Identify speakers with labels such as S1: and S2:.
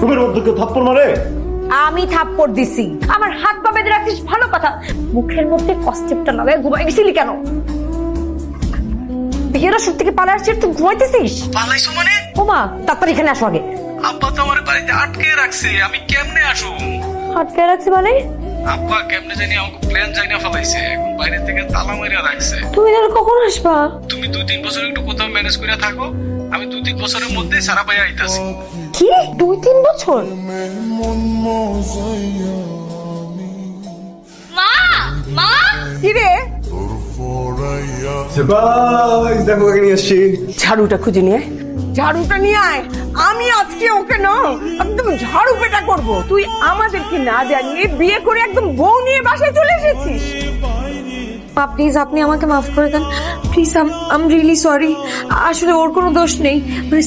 S1: ঘুমের মধ্যে কেউ থাপ্পড় মারে?
S2: আমি থাপ্পড় দিছি। আমার হাত পা বেঁধে রাখিস ভালো কথা, মুখের মধ্যে কষ্টেপটা লাগায় ঘুমাই গেছিলি কেন? বিয়ের সব থেকে পালা আসছিস, তুই ঘুমাইতেছিস?
S3: পালাইছো মানে?
S2: ওমা, তারপর এখানে আসো আগে।
S3: আব্বা তো আমার বাড়িতে আটকে রাখছে, আমি কেমনে আসু?
S2: আটকে রাখছি মানে?
S3: আব্বা কেমনে জানি আমাকে প্ল্যান জানিয়ে ফেলাইছে, এখন বাইরে থেকে তালা মারিয়া রাখছে।
S2: তুমি তাহলে কখন আসবা?
S3: তুমি 2-3 বছর একটু কোথাও ম্যানেজ করে থাকো, আমি 2-3 বছরের মধ্যে সারা পাইয়া আইতাছি।
S2: কি 2-3 বছর? মা, মা, কি রে?
S1: সারপ্রাইজ, দেখো কাকে নিয়ে আসছি।
S4: ঝাড়ুটা খুঁজে নিয়ে আয়। ঝাড়ুটা নিয়ে আয়। আমি আজকে ওকে না একদম ঝাড়ু পেটা করব। তুই আমাদেরকে না জানিয়ে বিয়ে করে একদম বউ নিয়ে বাসায় চলে এসেছিস।
S2: মা প্লিজ আপনি আমাকে মাফ করে দেন, please. I am really sorry. আসলে ওর কোনো দোষ নেই, মানে